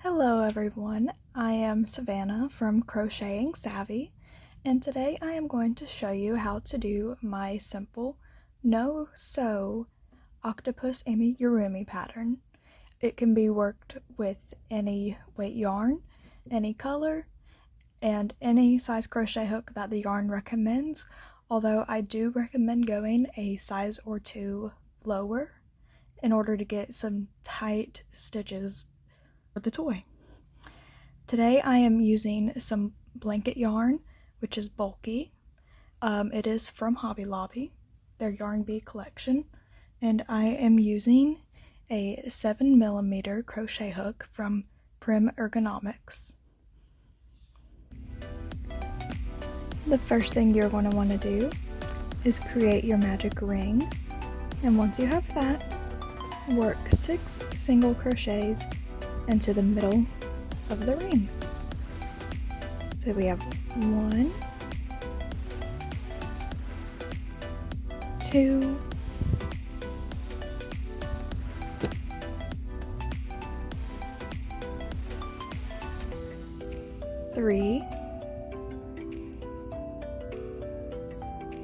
Hello everyone, I am Savannah from Crocheting Savvy, and today I am going to show you how to do my simple no sew octopus amigurumi pattern. It can be worked with any weight yarn, any color, and any size crochet hook that the yarn recommends, although I do recommend going a size or two lower in order to get some tight stitches for the toy. Today I am using some blanket yarn, which is bulky. It is from Hobby Lobby, their Yarn Bee collection, and I am using a 7mm crochet hook from Prim Ergonomics. The first thing you're going to want to do is create your magic ring, and once you have that, work 6 single crochets into the middle of the ring. So we have 1, 2, 3,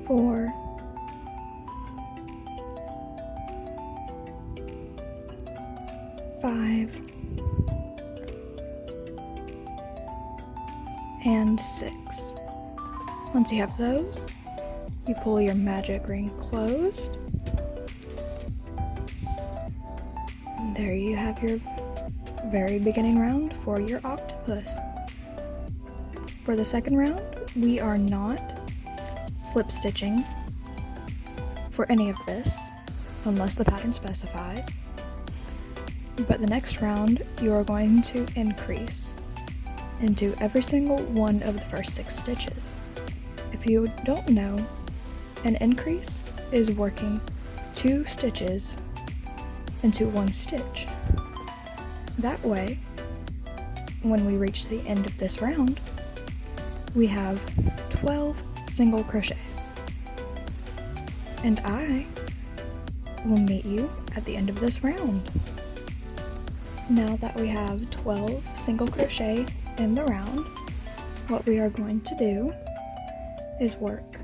4, 5, and 6. Once you have those, you pull your magic ring closed. And there you have your very beginning round for your octopus. For the second round, we are not slip stitching for any of this, unless the pattern specifies. But the next round, you are going to increase into every single one of the first 6 stitches. If you don't know, an increase is working 2 stitches into 1 stitch. That way, when we reach the end of this round, we have 12 single crochets. And I will meet you at the end of this round. Now that we have 12 single crochet in the round, what we are going to do is work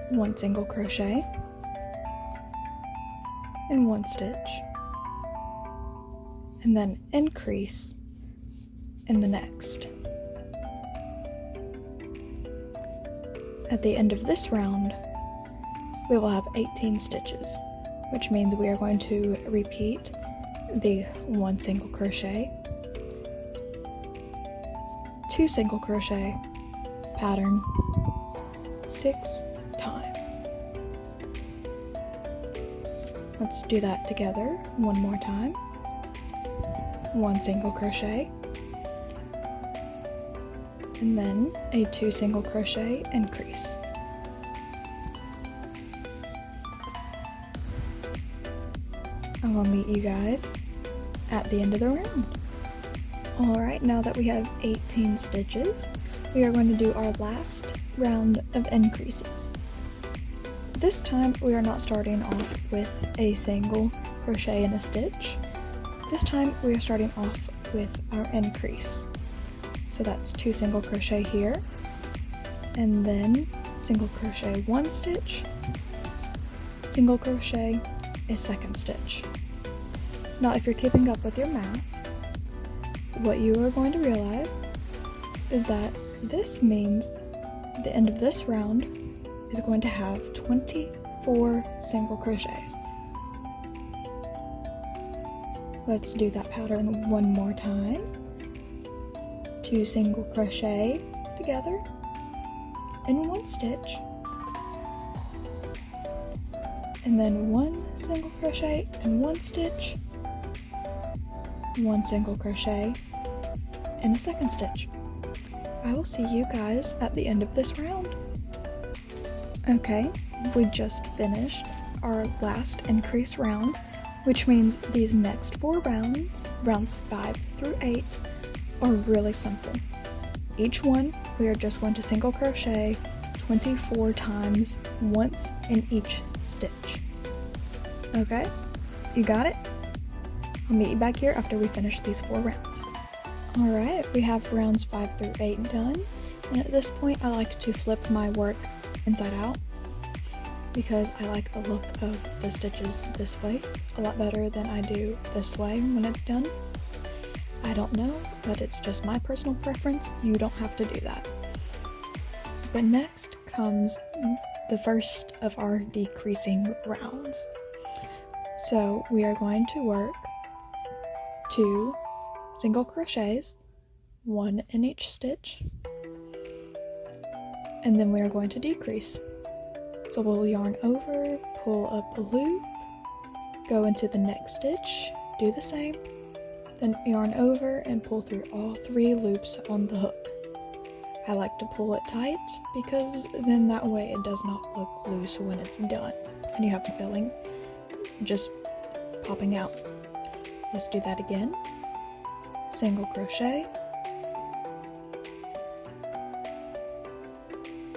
1 single crochet in 1 stitch, and then increase in the next. At the end of this round, we will have 18 stitches, which means we are going to repeat the 1 single crochet, 2 single crochet pattern 6 times. Let's do that together one more time. 1 single crochet, and then a 2 single crochet increase. I will meet you guys at the end of the round. Alright, now that we have 18 stitches, we are going to do our last round of increases. This time we are not starting off with a single crochet in a stitch. This time we are starting off with our increase. So that's 2 single crochet here, and then single crochet 1 stitch, single crochet a 2nd stitch. Now if you're keeping up with your math, what you are going to realize is that this means the end of this round is going to have 24 single crochets. Let's do that pattern one more time. 2 single crochet together in 1 stitch, and then 1 single crochet in 1 stitch, 1 single crochet in a 2nd stitch. I will see you guys at the end of this round. Okay, we just finished our last increase round, which means these next 4 rounds, rounds 5 through 8, are really simple. Each one, we are just going to single crochet 24 times, once in each stitch. Okay, you got it? I'll meet you back here after we finish these 4 rounds. Alright, we have rounds 5 through 8 done, and at this point I like to flip my work inside out because I like the look of the stitches this way a lot better than I do this way when it's done. I don't know, but it's just my personal preference. You don't have to do that. But next comes the first of our decreasing rounds. So we are going to work 2 single crochets, 1 in each stitch, and then we are going to decrease. So we'll yarn over, pull up a loop, go into the next stitch, do the same, then yarn over and pull through all 3 loops on the hook. I like to pull it tight because then that way it does not look loose when it's done and you have filling just popping out. Let's do that again. Single crochet,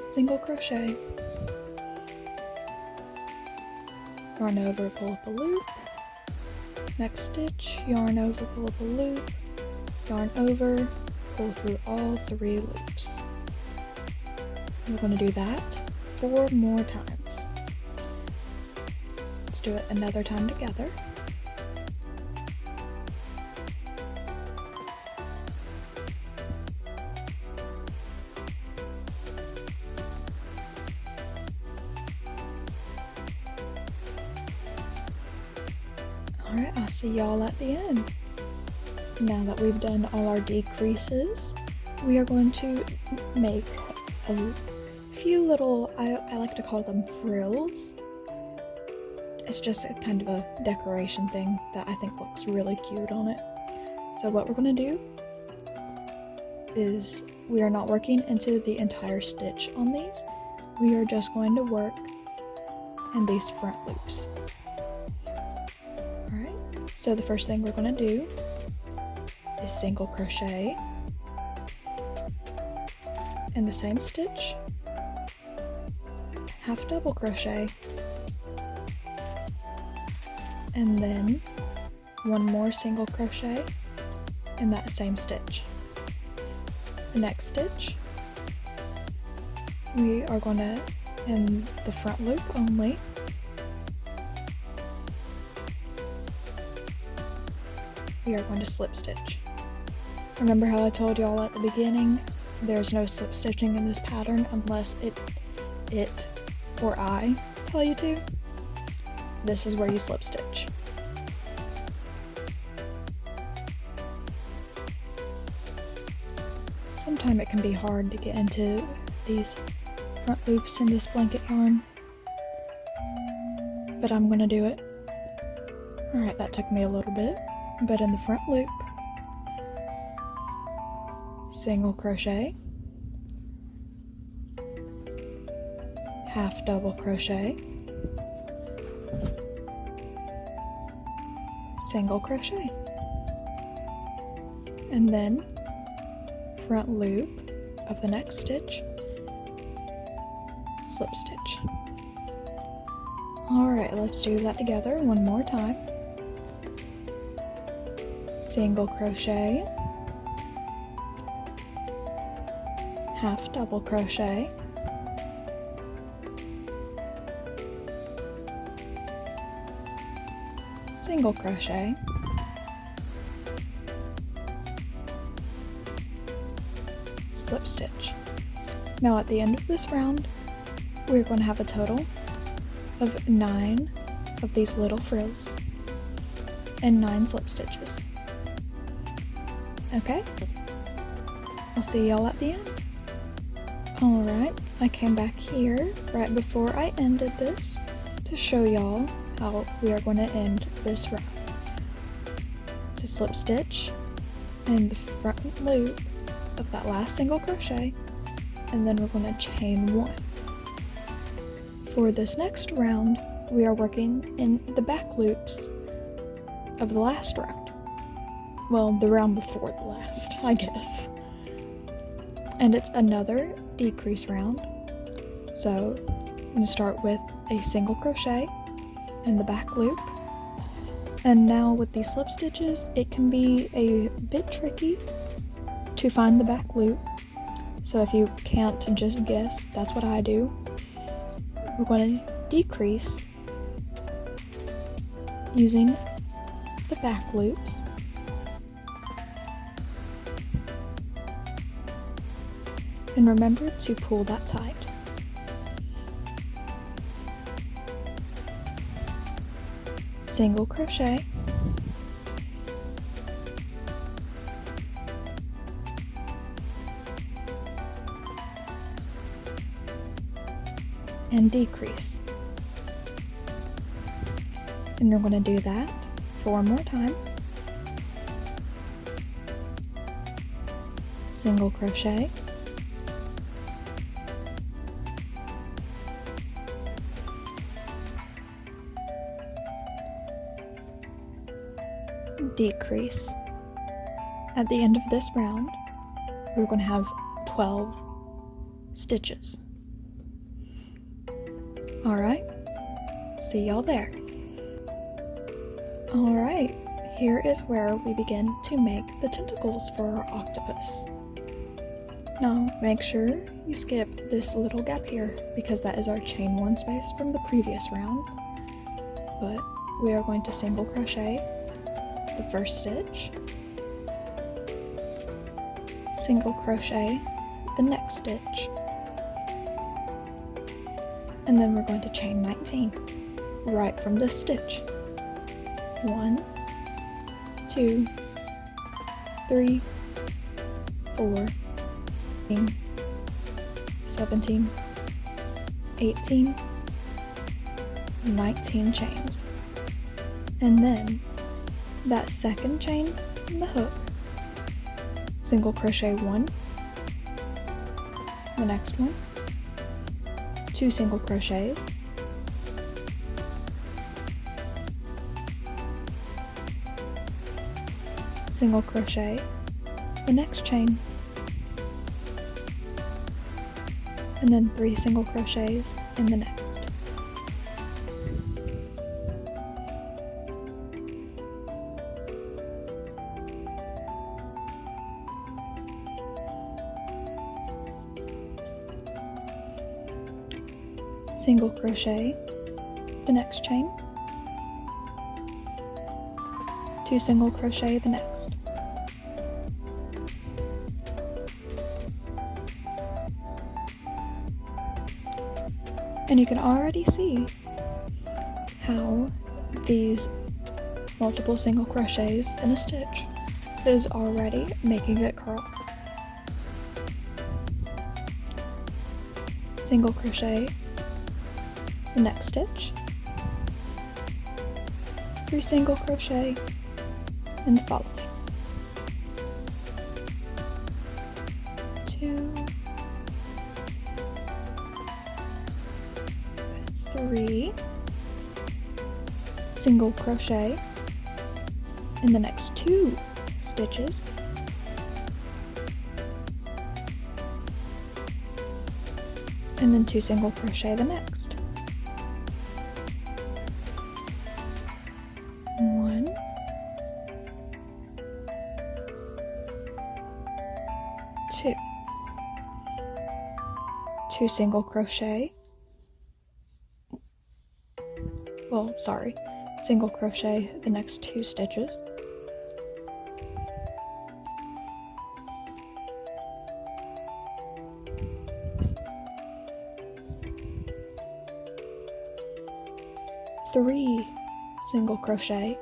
single crochet, yarn over, pull up a loop, next stitch, yarn over, pull up a loop, yarn over, pull through all 3 loops. We're going to do that 4 more times. Let's do it another time together. Alright, I'll see y'all at the end. Now that we've done all our decreases, we are going to make a few little, I like to call them frills. It's just a kind of a decoration thing that I think looks really cute on it. So what we're going to do is we are not working into the entire stitch on these. We are just going to work in these front loops. So the first thing we're going to do is single crochet in the same stitch, half double crochet, and then 1 more single crochet in that same stitch. The next stitch, we are going to, in the front loop only, we are going to slip stitch. Remember how I told y'all at the beginning, there's no slip stitching in this pattern unless it or I tell you to. This is where you slip stitch. Sometimes it can be hard to get into these front loops in this blanket yarn, but I'm gonna do it. Alright, that took me a little bit. But in the front loop, single crochet, half double crochet, single crochet, and then front loop of the next stitch, slip stitch. Alright, let's do that together one more time. Single crochet, half double crochet, single crochet, slip stitch. Now at the end of this round, we're going to have a total of 9 of these little frills and 9 slip stitches. Okay, I'll see y'all at the end. Alright, I came back here right before I ended this to show y'all how we are going to end this round. To slip stitch in the front loop of that last single crochet, and then we're going to chain 1. For this next round, we are working in the back loops of the last round. Well, the round before the last, I guess. And it's another decrease round. So I'm going to start with a single crochet in the back loop. And now with these slip stitches, it can be a bit tricky to find the back loop. So if you can't just guess, that's what I do. We're going to decrease using the back loops. And remember to pull that tight. Single crochet, and decrease. And you're going to do that 4 more times. Single crochet, decrease. At the end of this round, we're going to have 12 stitches. Alright, see y'all there. Alright, here is where we begin to make the tentacles for our octopus. Now, make sure you skip this little gap here because that is our chain 1 space from the previous round. But we are going to single crochet the first stitch, single crochet the next stitch, and then we're going to chain 19 right from this stitch. 1, 2, 3, 4, 17, 18, 19 chains. And then that second chain in the hook, single crochet 1, the next one, 2 single crochets, single crochet the next chain, and then 3 single crochets in the next. Single crochet the next chain, 2 single crochet the next, and you can already see how these multiple single crochets in a stitch is already making it curl. Single crochet the next stitch, 3 single crochet in the following, 2, 3 single crochet in the next 2 stitches, and then 2 single crochet the next. 1, 2, 2 single crochet, single crochet the next 2 stitches, three single crochet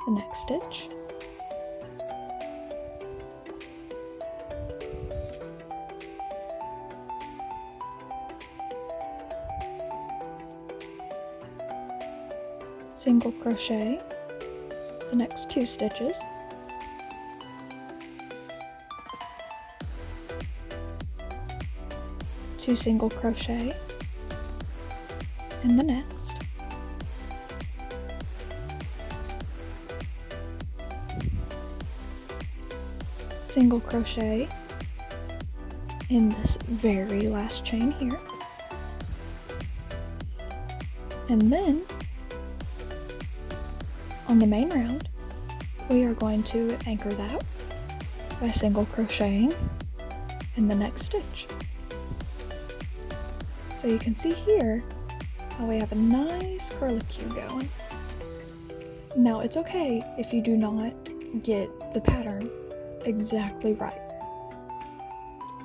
the next stitch, single crochet the next 2 stitches, two single crochet in the next, single crochet in this very last chain here, and then on the main round we are going to anchor that by single crocheting in the next stitch. So you can see here how we have a nice curlicue going. Now it's okay if you do not get the pattern exactly right.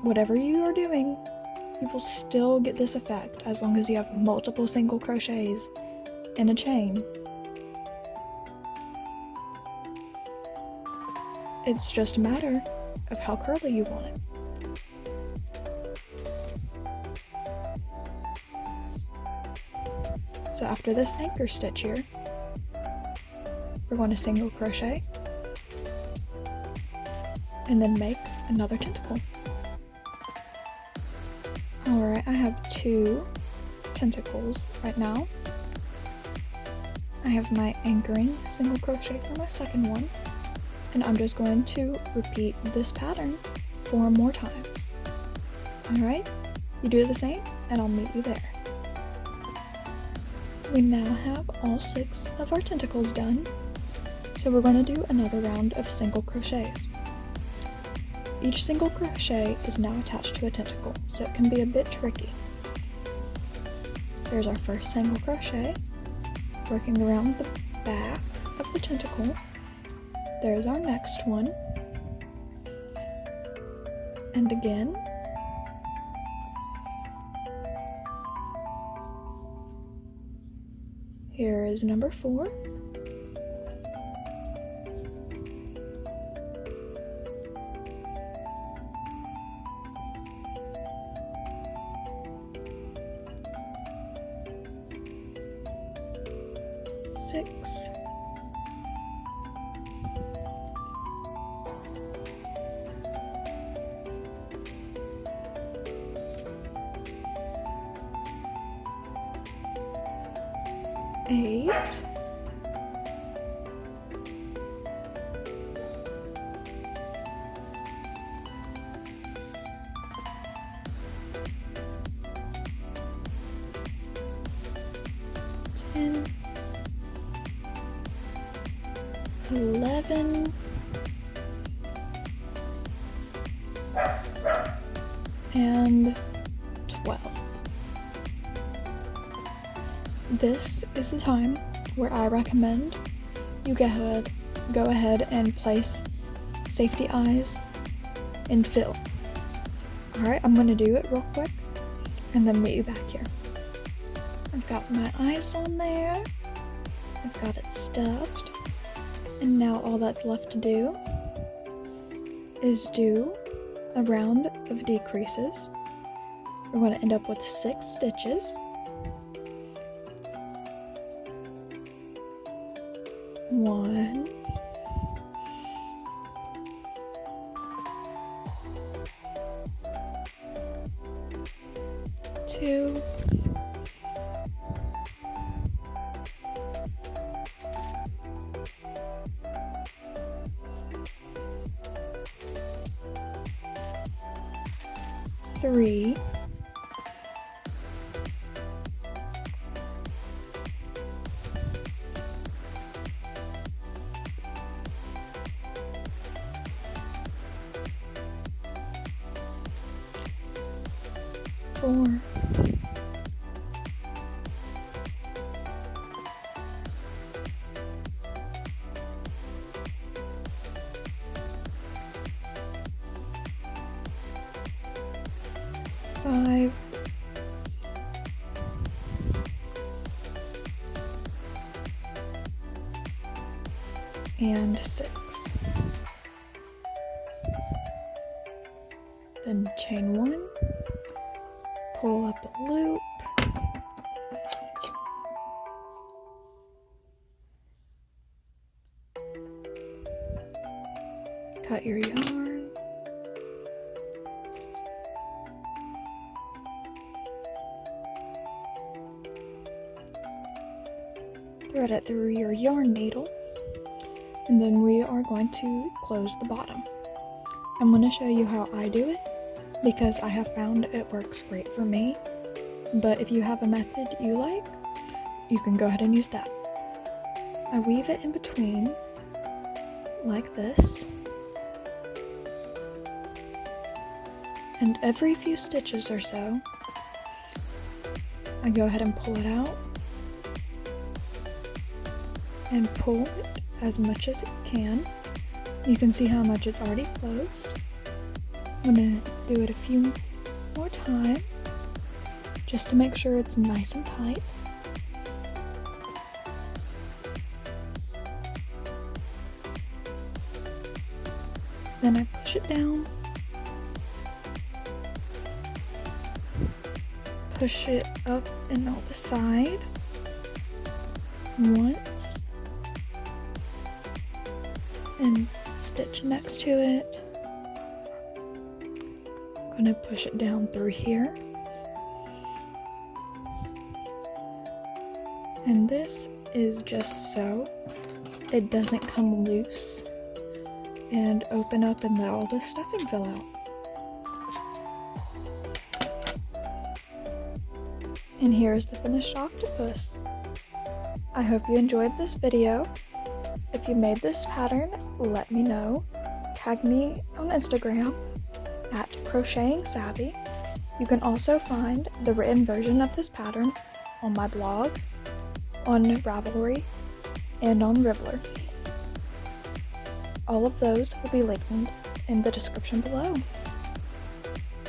Whatever you are doing, you will still get this effect as long as you have multiple single crochets in a chain. It's just a matter of how curly you want it. So after this anchor stitch here, we're going to single crochet and then make another tentacle. Alright, I have 2 tentacles right now. I have my anchoring single crochet for my second one, and I'm just going to repeat this pattern 4 more times. Alright, you do the same and I'll meet you there. We now have all 6 of our tentacles done, so we're going to do another round of single crochets. Each single crochet is now attached to a tentacle, so it can be a bit tricky. There's our first single crochet, working around the back of the tentacle. There's our next one, and again. Here is number 4. Six. Eight. 10. 11. And 12. This is the time where I recommend you go ahead and place safety eyes and fill. Alright, I'm going to do it real quick and then meet you back here. I've got my eyes on there, I've got it stuffed, and now all that's left to do is do a round of decreases. We're going to end up with 6 stitches. 1, 2, 3, 4, 5, and 6. Then chain 1, pull up a loop, cut your yarn, thread it through your yarn needle, and then we are going to close the bottom. I'm going to show you how I do it because I have found it works great for me, but if you have a method you like, you can go ahead and use that. I weave it in between like this, And every few stitches or so, I go ahead and pull it out and pull it as much as it can. You can see how much it's already closed. I'm gonna do it a few more times just to make sure it's nice and tight. Then I push it down, push it up and out the side once, and stitch next to it. I'm gonna push it down through here. And this is just so it doesn't come loose and open up and let all the stuffing fill out. And here's the finished octopus. I hope you enjoyed this video. If you made this pattern, let me know. Tag me on Instagram at Crocheting Savvy. You can also find the written version of this pattern on my blog, on Ravelry, and on Ribbler. All of those will be linked in the description below.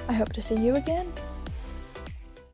I hope to see you again.